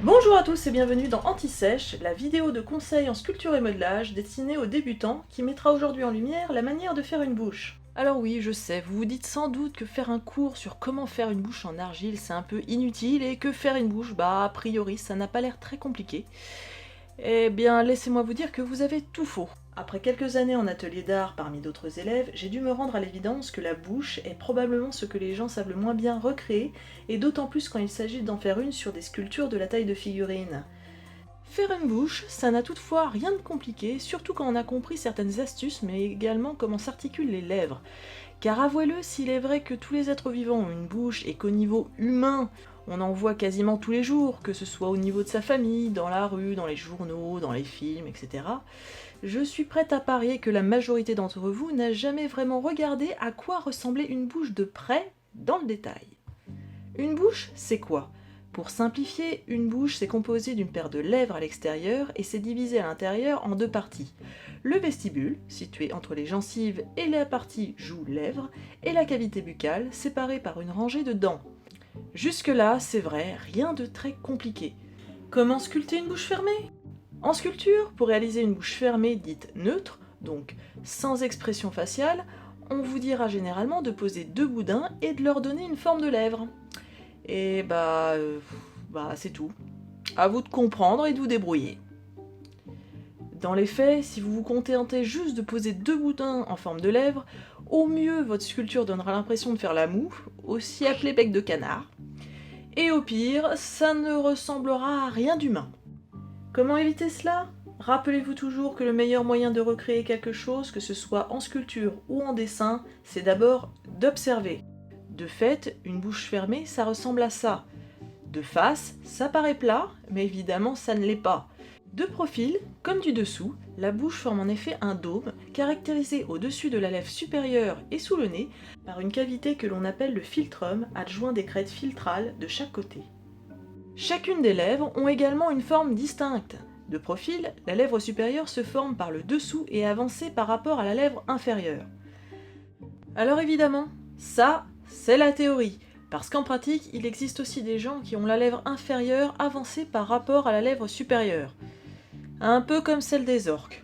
Bonjour à tous et bienvenue dans Anti-Sèche, la vidéo de conseils en sculpture et modelage destinée aux débutants qui mettra aujourd'hui en lumière la manière de faire une bouche. Alors oui, je sais, vous vous dites sans doute que faire un cours sur comment faire une bouche en argile c'est un peu inutile et que faire une bouche, a priori ça n'a pas l'air très compliqué. Eh bien, laissez-moi vous dire que vous avez tout faux. Après quelques années en atelier d'art parmi d'autres élèves, j'ai dû me rendre à l'évidence que la bouche est probablement ce que les gens savent le moins bien recréer, et d'autant plus quand il s'agit d'en faire une sur des sculptures de la taille de figurines. Faire une bouche, ça n'a toutefois rien de compliqué, surtout quand on a compris certaines astuces, mais également comment s'articulent les lèvres. Car avouez-le, s'il est vrai que tous les êtres vivants ont une bouche et qu'au niveau humain, on en voit quasiment tous les jours, que ce soit au niveau de sa famille, dans la rue, dans les journaux, dans les films, etc., je suis prête à parier que la majorité d'entre vous n'a jamais vraiment regardé à quoi ressemblait une bouche de près, dans le détail. Une bouche, c'est quoi ? Pour simplifier, une bouche c'est composé d'une paire de lèvres à l'extérieur et c'est divisé à l'intérieur en deux parties. Le vestibule, situé entre les gencives et la partie joue-lèvres, et la cavité buccale, séparée par une rangée de dents. Jusque-là, c'est vrai, rien de très compliqué. Comment sculpter une bouche fermée ? En sculpture, pour réaliser une bouche fermée dite neutre, donc sans expression faciale, on vous dira généralement de poser deux boudins et de leur donner une forme de lèvres. Et c'est tout. À vous de comprendre et de vous débrouiller. Dans les faits, si vous vous contentez juste de poser deux boudins en forme de lèvres, au mieux votre sculpture donnera l'impression de faire la moue, aussi appelée bec de canard. Et au pire, ça ne ressemblera à rien d'humain. Comment éviter cela ? Rappelez-vous toujours que le meilleur moyen de recréer quelque chose, que ce soit en sculpture ou en dessin, c'est d'abord d'observer. De fait, une bouche fermée, ça ressemble à ça. De face, ça paraît plat, mais évidemment ça ne l'est pas. De profil, comme du dessous, la bouche forme en effet un dôme, caractérisé au-dessus de la lèvre supérieure et sous le nez, par une cavité que l'on appelle le philtrum, adjoint des crêtes filtrales de chaque côté. Chacune des lèvres ont également une forme distincte. De profil, la lèvre supérieure se forme par le dessous et est avancée par rapport à la lèvre inférieure. Alors évidemment, ça, c'est la théorie, parce qu'en pratique, il existe aussi des gens qui ont la lèvre inférieure avancée par rapport à la lèvre supérieure. Un peu comme celle des orques.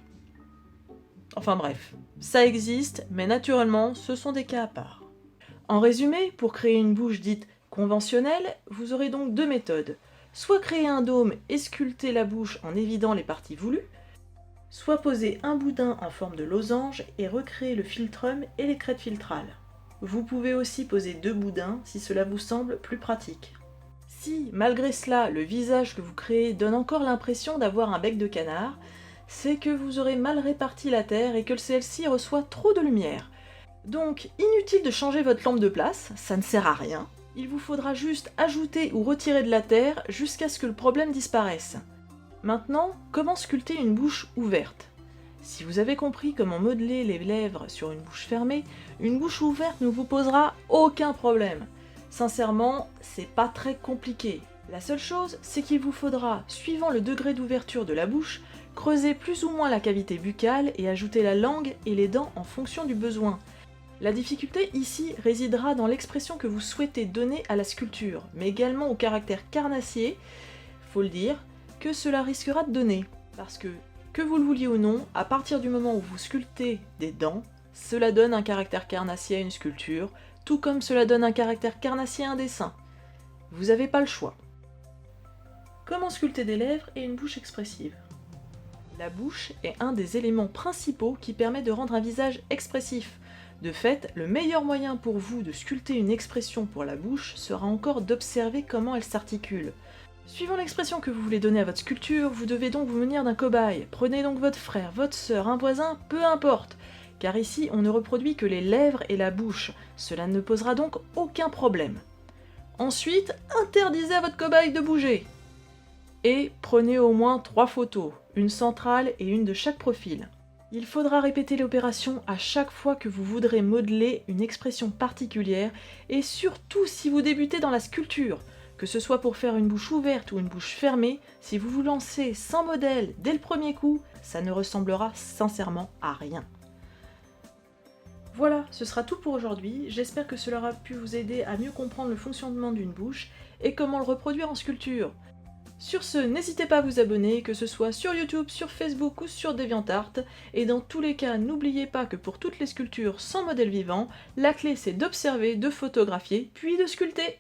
Enfin bref, ça existe, mais naturellement, ce sont des cas à part. En résumé, pour créer une bouche dite conventionnelle, vous aurez donc deux méthodes. Soit créer un dôme et sculpter la bouche en évidant les parties voulues, soit poser un boudin en forme de losange et recréer le philtrum et les crêtes filtrales. Vous pouvez aussi poser deux boudins si cela vous semble plus pratique. Si, malgré cela, le visage que vous créez donne encore l'impression d'avoir un bec de canard, c'est que vous aurez mal réparti la terre et que celle-ci reçoit trop de lumière. Donc, inutile de changer votre lampe de place, ça ne sert à rien. Il vous faudra juste ajouter ou retirer de la terre jusqu'à ce que le problème disparaisse. Maintenant, comment sculpter une bouche ouverte ? Si vous avez compris comment modeler les lèvres sur une bouche fermée, une bouche ouverte ne vous posera aucun problème. Sincèrement, c'est pas très compliqué. La seule chose, c'est qu'il vous faudra, suivant le degré d'ouverture de la bouche, creuser plus ou moins la cavité buccale et ajouter la langue et les dents en fonction du besoin. La difficulté ici résidera dans l'expression que vous souhaitez donner à la sculpture, mais également au caractère carnassier, faut le dire, que cela risquera de donner. Parce que vous le vouliez ou non, à partir du moment où vous sculptez des dents, cela donne un caractère carnassier à une sculpture, tout comme cela donne un caractère carnassier à un dessin. Vous n'avez pas le choix. Comment sculpter des lèvres et une bouche expressive ? La bouche est un des éléments principaux qui permet de rendre un visage expressif. De fait, le meilleur moyen pour vous de sculpter une expression pour la bouche sera encore d'observer comment elle s'articule. Suivant l'expression que vous voulez donner à votre sculpture, vous devez donc vous munir d'un cobaye. Prenez donc votre frère, votre sœur, un voisin, peu importe. Car ici, on ne reproduit que les lèvres et la bouche. Cela ne posera donc aucun problème. Ensuite, interdisez à votre cobaye de bouger. Et prenez au moins 3 photos, une centrale et une de chaque profil. Il faudra répéter l'opération à chaque fois que vous voudrez modeler une expression particulière, et surtout si vous débutez dans la sculpture. Que ce soit pour faire une bouche ouverte ou une bouche fermée, si vous vous lancez sans modèle dès le premier coup, ça ne ressemblera sincèrement à rien. Voilà, ce sera tout pour aujourd'hui. J'espère que cela aura pu vous aider à mieux comprendre le fonctionnement d'une bouche et comment le reproduire en sculpture. Sur ce, n'hésitez pas à vous abonner, que ce soit sur YouTube, sur Facebook ou sur DeviantArt, et dans tous les cas, n'oubliez pas que pour toutes les sculptures sans modèle vivant, la clé c'est d'observer, de photographier, puis de sculpter.